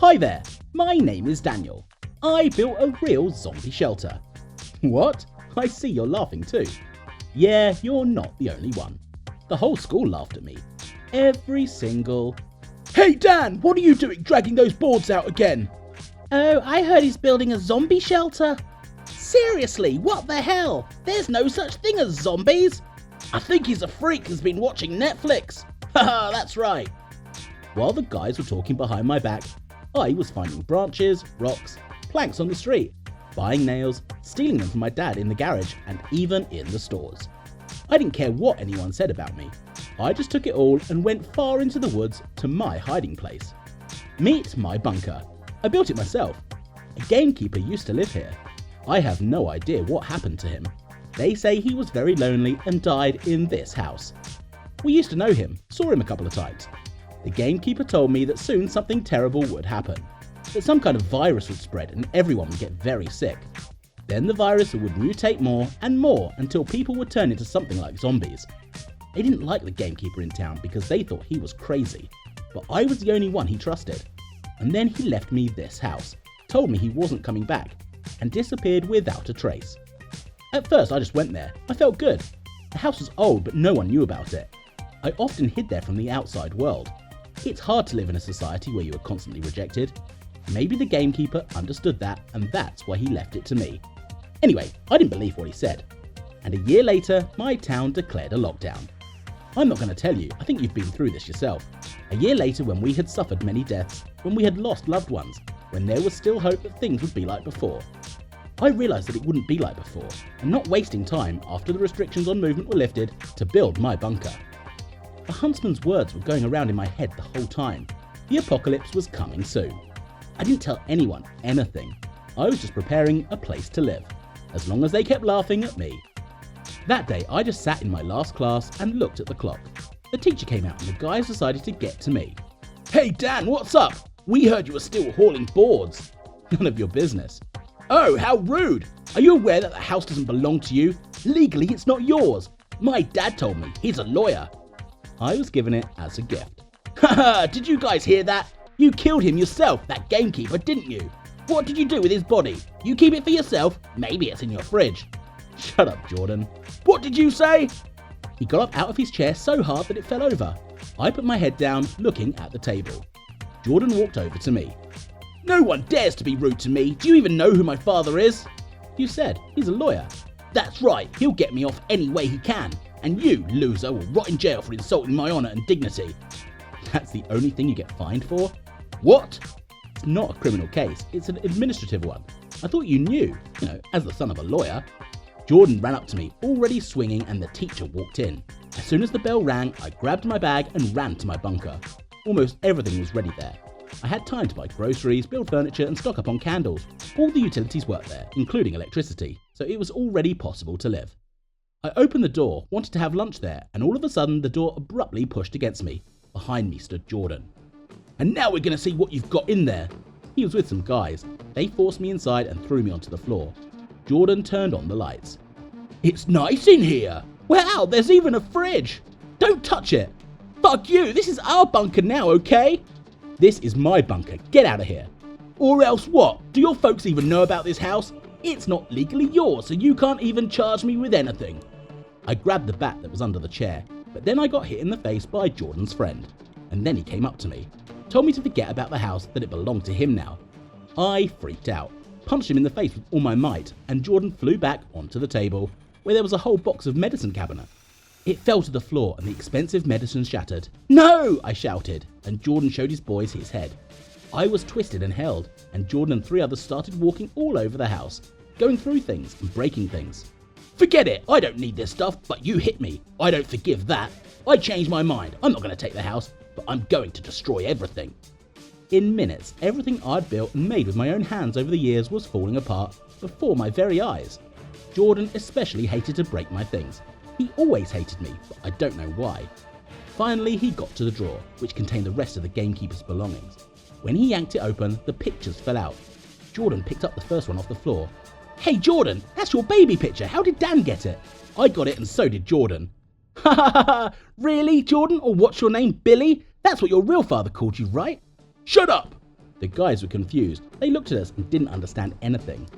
Hi there, my name is Daniel. I built a real zombie shelter. What? I see you're laughing too. Yeah, you're not the only one. The whole school laughed at me. Every single... Hey Dan, what are you doing dragging those boards out again? Oh, I heard he's building a zombie shelter. Seriously, what the hell? There's no such thing as zombies. I think he's a freak who's been watching Netflix. Haha, that's right. While the guys were talking behind my back, I was finding branches, rocks, planks on the street, buying nails, stealing them from my dad in the garage and even in the stores. I didn't care what anyone said about me. I just took it all and went far into the woods to my hiding place. Meet my bunker. I built it myself. A gamekeeper used to live here. I have no idea what happened to him. They say he was very lonely and died in this house. We used to know him, saw him a couple of times. The gamekeeper told me that soon something terrible would happen, that some kind of virus would spread and everyone would get very sick. Then the virus would mutate more and more until people would turn into something like zombies. They didn't like the gamekeeper in town because they thought he was crazy, but I was the only one he trusted. And then he left me this house, told me he wasn't coming back, and disappeared without a trace. At first I just went there. I felt good. The house was old but no one knew about it. I often hid there from the outside world. It's hard to live in a society where you are constantly rejected. Maybe the gamekeeper understood that and that's why he left it to me. Anyway, I didn't believe what he said. And a year later, my town declared a lockdown. I'm not going to tell you, I think you've been through this yourself. A year later, when we had suffered many deaths, when we had lost loved ones, when there was still hope that things would be like before. I realised that it wouldn't be like before, and not wasting time after the restrictions on movement were lifted to build my bunker. The huntsman's words were going around in my head the whole time. The apocalypse was coming soon. I didn't tell anyone anything. I was just preparing a place to live, as long as they kept laughing at me. That day, I just sat in my last class and looked at the clock. The teacher came out and the guys decided to get to me. Hey Dan, what's up? We heard you were still hauling boards. None of your business. Oh, how rude. Are you aware that the house doesn't belong to you? Legally, it's not yours. My dad told me. He's a lawyer. I was given it as a gift. Haha, did you guys hear that? You killed him yourself, that gamekeeper, didn't you? What did you do with his body? You keep it for yourself? Maybe it's in your fridge. Shut up, Jordan. What did you say? He got up out of his chair so hard that it fell over. I put my head down, looking at the table. Jordan walked over to me. No one dares to be rude to me. Do you even know who my father is? You said, he's a lawyer. That's right, he'll get me off any way he can. And you, loser, will rot in jail for insulting my honour and dignity. That's the only thing you get fined for? What? It's not a criminal case, it's an administrative one. I thought you knew, as the son of a lawyer. Jordan ran up to me, already swinging, and the teacher walked in. As soon as the bell rang, I grabbed my bag and ran to my bunker. Almost everything was ready there. I had time to buy groceries, build furniture, and stock up on candles. All the utilities worked there, including electricity, so it was already possible to live. I opened the door, wanted to have lunch there, and all of a sudden the door abruptly pushed against me. Behind me stood Jordan. And now we're going to see what you've got in there. He was with some guys. They forced me inside and threw me onto the floor. Jordan turned on the lights. It's nice in here. Wow, there's even a fridge. Don't touch it. Fuck you, this is our bunker now, okay? This is my bunker, get out of here. Or else what? Do your folks even know about this house? It's not legally yours, so you can't even charge me with anything. I grabbed the bat that was under the chair, but then I got hit in the face by Jordan's friend. And then he came up to me, told me to forget about the house, that it belonged to him now. I freaked out, punched him in the face with all my might, and Jordan flew back onto the table, where there was a whole box of medicine cabinet. It fell to the floor and the expensive medicine shattered. No! I shouted, and Jordan showed his boys his head. I was twisted and held, and Jordan and 3 others started walking all over the house, going through things and breaking things. Forget it, I don't need this stuff, but you hit me. I don't forgive that. I changed my mind. I'm not going to take the house, but I'm going to destroy everything. In minutes, everything I'd built and made with my own hands over the years was falling apart before my very eyes. Jordan especially hated to break my things. He always hated me, but I don't know why. Finally, he got to the drawer, which contained the rest of the gamekeeper's belongings. When he yanked it open, the pictures fell out. Jordan picked up the first one off the floor. Hey Jordan, that's your baby picture. How did Dan get it? I got it and so did Jordan. Ha ha ha ha! Really, Jordan? Or what's your name, Billy? That's what your real father called you, right? Shut up! The guys were confused. They looked at us and didn't understand anything.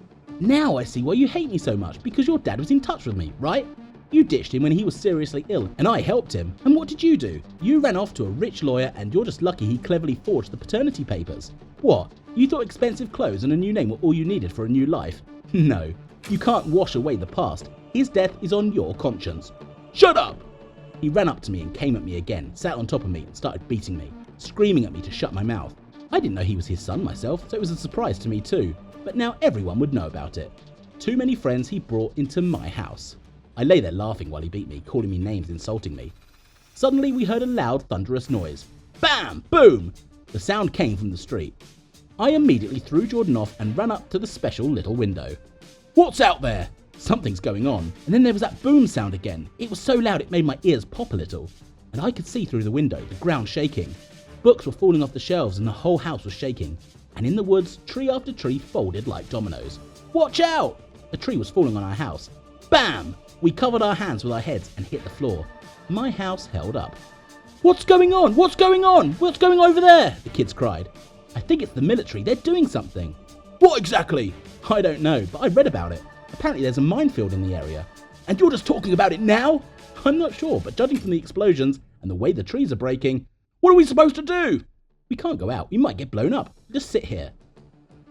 Now I see why you hate me so much, because your dad was in touch with me, right? You ditched him when he was seriously ill, and I helped him. And what did you do? You ran off to a rich lawyer, and you're just lucky he cleverly forged the paternity papers. What? You thought expensive clothes and a new name were all you needed for a new life? No, you can't wash away the past. His death is on your conscience. Shut up! He ran up to me and came at me again, sat on top of me and started beating me, screaming at me to shut my mouth. I didn't know he was his son myself, so it was a surprise to me too. But now everyone would know about it. Too many friends he brought into my house. I lay there laughing while he beat me, calling me names, insulting me. Suddenly we heard a loud, thunderous noise. Bam! Boom! The sound came from the street. I immediately threw Jordan off and ran up to the special little window. What's out there? Something's going on. And then there was that boom sound again. It was so loud it made my ears pop a little. And I could see through the window, the ground shaking. Books were falling off the shelves and the whole house was shaking. And in the woods, tree after tree folded like dominoes. Watch out! A tree was falling on our house. Bam! We covered our hands with our heads and hit the floor. My house held up. What's going on? What's going on? What's going over there? The kids cried. I think it's the military. They're doing something. What exactly? I don't know, but I read about it. Apparently there's a minefield in the area. And you're just talking about it now? I'm not sure, but judging from the explosions and the way the trees are breaking, what are we supposed to do? We can't go out. We might get blown up. Just sit here.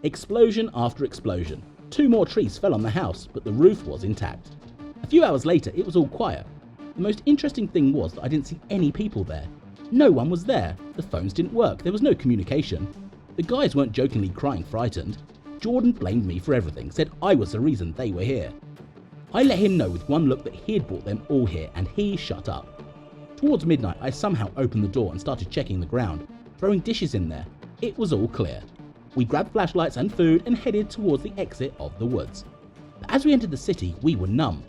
Explosion after explosion. 2 more trees fell on the house, but the roof was intact. A few hours later, it was all quiet. The most interesting thing was that I didn't see any people there. No one was there. The phones didn't work. There was no communication. The guys weren't jokingly crying frightened. Jordan blamed me for everything, said I was the reason they were here. I let him know with one look that he had brought them all here, and he shut up. Towards midnight, I somehow opened the door and started checking the ground, throwing dishes in there. It was all clear. We grabbed flashlights and food and headed towards the exit of the woods. But as we entered the city, we were numb.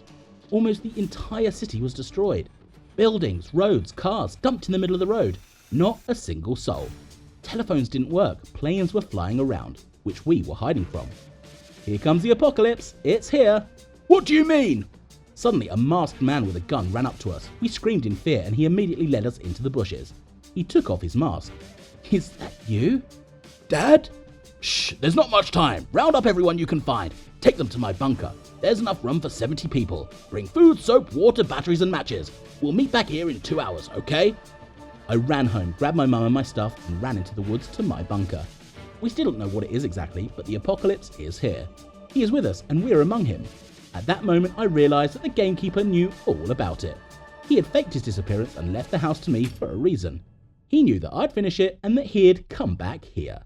Almost the entire city was destroyed. Buildings, roads, cars dumped in the middle of the road. Not a single soul. Telephones didn't work. Planes were flying around, which we were hiding from. Here comes the apocalypse. It's here. What do you mean? Suddenly, a masked man with a gun ran up to us. We screamed in fear and he immediately led us into the bushes. He took off his mask. Is that you? Dad? Shh, there's not much time. Round up everyone you can find. Take them to my bunker. There's enough room for 70 people. Bring food, soap, water, batteries and matches. We'll meet back here in 2 hours, okay? I ran home, grabbed my mum and my stuff and ran into the woods to my bunker. We still don't know what it is exactly, but the apocalypse is here. He is with us and we're among him. At that moment I realised that the gamekeeper knew all about it. He had faked his disappearance and left the house to me for a reason. He knew that I'd finish it and that he'd come back here.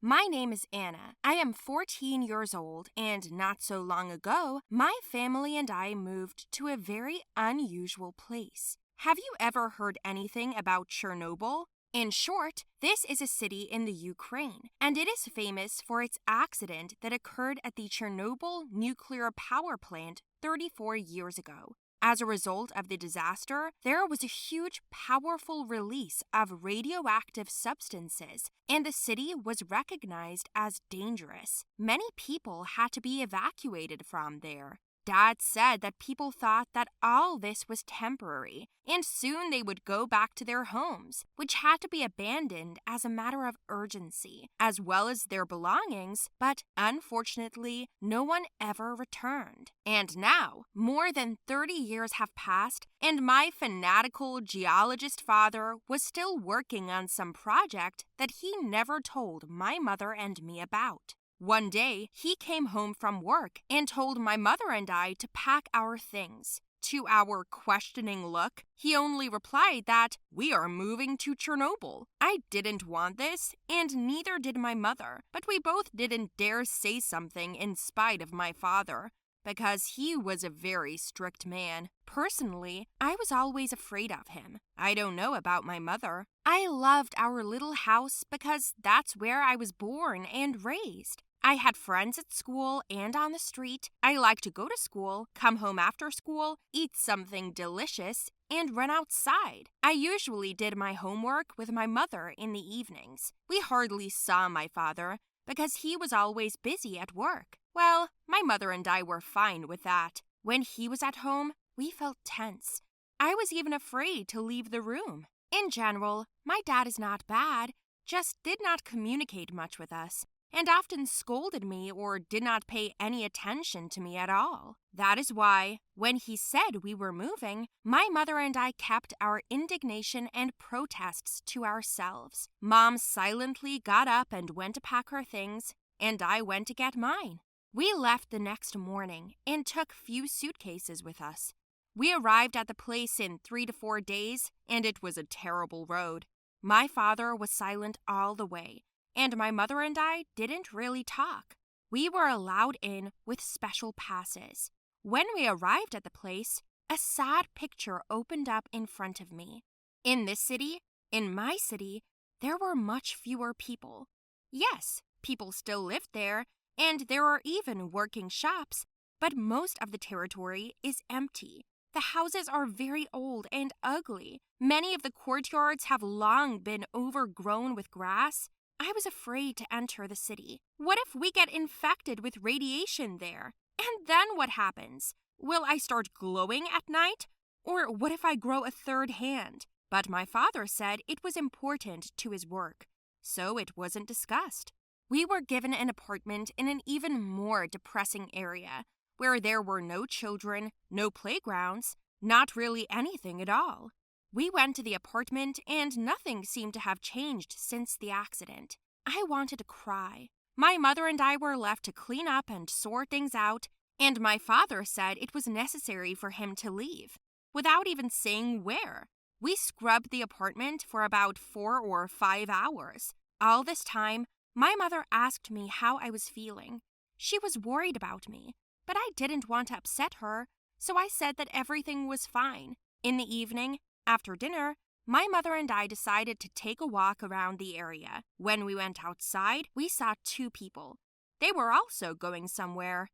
My name is Anna. I am 14 years old, and not so long ago, my family and I moved to a very unusual place. Have you ever heard anything about Chernobyl? In short, this is a city in the Ukraine, and it is famous for its accident that occurred at the Chernobyl nuclear power plant 34 years ago. As a result of the disaster, there was a huge, powerful release of radioactive substances, and the city was recognized as dangerous. Many people had to be evacuated from there. Dad said that people thought that all this was temporary, and soon they would go back to their homes, which had to be abandoned as a matter of urgency, as well as their belongings, but unfortunately, no one ever returned. And now, more than 30 years have passed, and my fanatical geologist father was still working on some project that he never told my mother and me about. One day, he came home from work and told my mother and I to pack our things. To our questioning look, he only replied that we are moving to Chernobyl. I didn't want this, and neither did my mother, but we both didn't dare say something in spite of my father, because he was a very strict man. Personally, I was always afraid of him. I don't know about my mother. I loved our little house because that's where I was born and raised. I had friends at school and on the street. I liked to go to school, come home after school, eat something delicious, and run outside. I usually did my homework with my mother in the evenings. We hardly saw my father because he was always busy at work. Well, my mother and I were fine with that. When he was at home, we felt tense. I was even afraid to leave the room. In general, my dad is not bad, just did not communicate much with us, and often scolded me or did not pay any attention to me at all. That is why, when he said we were moving, my mother and I kept our indignation and protests to ourselves. Mom silently got up and went to pack her things, and I went to get mine. We left the next morning and took few suitcases with us. We arrived at the place in 3 to 4 days, and it was a terrible road. My father was silent all the way, and my mother and I didn't really talk. We were allowed in with special passes. When we arrived at the place, a sad picture opened up in front of me. In this city, in my city, there were much fewer people. Yes, people still lived there, and there are even working shops, but most of the territory is empty. The houses are very old and ugly. Many of the courtyards have long been overgrown with grass. I was afraid to enter the city. What if we get infected with radiation there? And then what happens? Will I start glowing at night? Or what if I grow a third hand? But my father said it was important to his work, so it wasn't discussed. We were given an apartment in an even more depressing area, where there were no children, no playgrounds, not really anything at all. We went to the apartment and nothing seemed to have changed since the accident. I wanted to cry. My mother and I were left to clean up and sort things out, and my father said it was necessary for him to leave, without even saying where. We scrubbed the apartment for about 4 or 5 hours. All this time, my mother asked me how I was feeling. She was worried about me, but I didn't want to upset her, so I said that everything was fine. In the evening, after dinner, my mother and I decided to take a walk around the area. When we went outside, we saw 2 people. They were also going somewhere.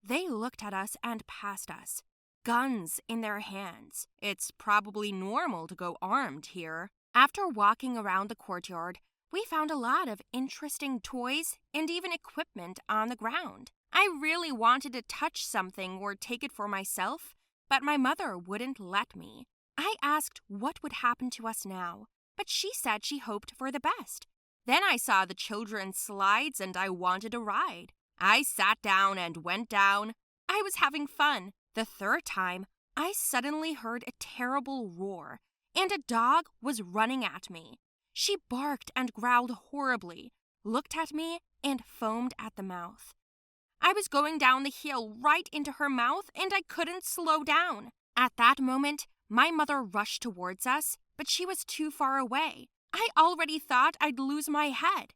They looked at us and passed us, guns in their hands. It's probably normal to go armed here. After walking around the courtyard, we found a lot of interesting toys and even equipment on the ground. I really wanted to touch something or take it for myself, but my mother wouldn't let me. I asked what would happen to us now, but she said she hoped for the best. Then I saw the children's slides and I wanted a ride. I sat down and went down. I was having fun. The third time, I suddenly heard a terrible roar, and a dog was running at me. She barked and growled horribly, looked at me, and foamed at the mouth. I was going down the hill right into her mouth, and I couldn't slow down. At that moment, my mother rushed towards us, but she was too far away. I already thought I'd lose my head.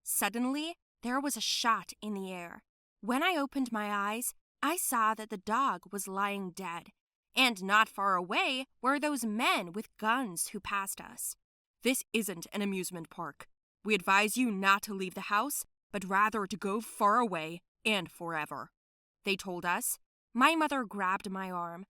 Suddenly, there was a shot in the air. When I opened my eyes, I saw that the dog was lying dead, and not far away were those men with guns who passed us. This isn't an amusement park. We advise you not to leave the house, but rather to go far away and forever, they told us. My mother grabbed my arm.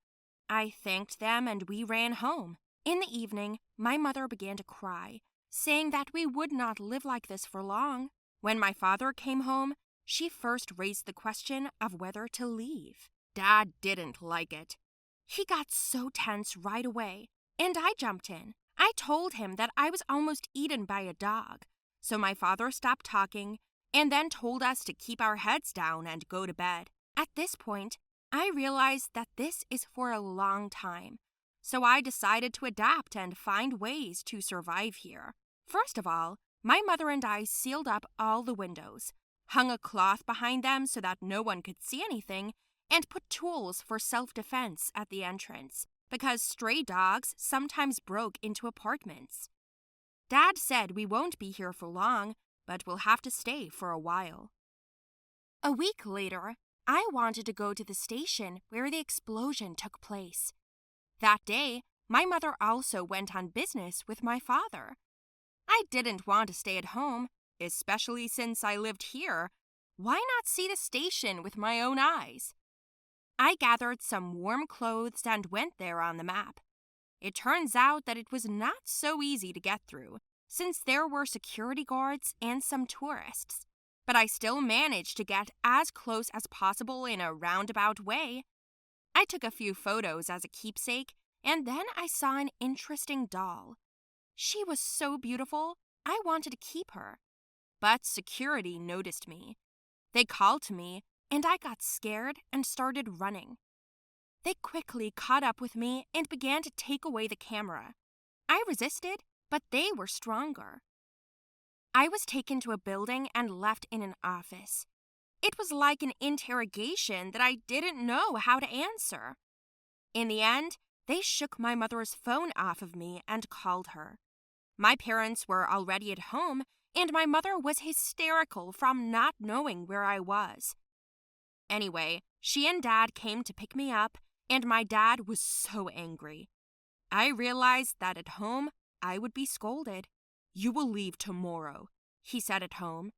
I thanked them and we ran home. In the evening, my mother began to cry, saying that we would not live like this for long. When my father came home, she first raised the question of whether to leave. Dad didn't like it. He got so tense right away, and I jumped in. I told him that I was almost eaten by a dog, so my father stopped talking and then told us to keep our heads down and go to bed. At this point, I realized that this is for a long time, so I decided to adapt and find ways to survive here. First of all, my mother and I sealed up all the windows, hung a cloth behind them so that no one could see anything, and put tools for self-defense at the entrance, because stray dogs sometimes broke into apartments. Dad said we won't be here for long, but we'll have to stay for a while. A week later, I wanted to go to the station where the explosion took place. That day, my mother also went on business with my father. I didn't want to stay at home, especially since I lived here. Why not see the station with my own eyes? I gathered some warm clothes and went there on the map. It turns out that it was not so easy to get through, since there were security guards and some tourists. But I still managed to get as close as possible in a roundabout way. I took a few photos as a keepsake, and then I saw an interesting doll. She was so beautiful I wanted to keep her. But security noticed me. They called to me, and I got scared and started running. They quickly caught up with me and began to take away the camera. I resisted, but they were stronger. I was taken to a building and left in an office. It was like an interrogation that I didn't know how to answer. In the end, they shook my mother's phone off of me and called her. My parents were already at home, and my mother was hysterical from not knowing where I was. Anyway, she and Dad came to pick me up, and my dad was so angry. I realized that at home, I would be scolded. "You will leave tomorrow," he said at home.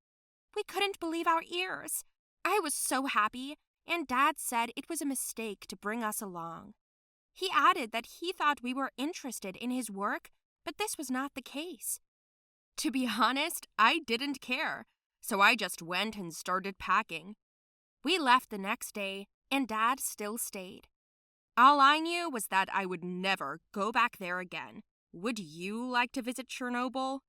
We couldn't believe our ears. I was so happy, and Dad said it was a mistake to bring us along. He added that he thought we were interested in his work, but this was not the case. To be honest, I didn't care, so I just went and started packing. We left the next day, and Dad still stayed. All I knew was that I would never go back there again. Would you like to visit Chernobyl?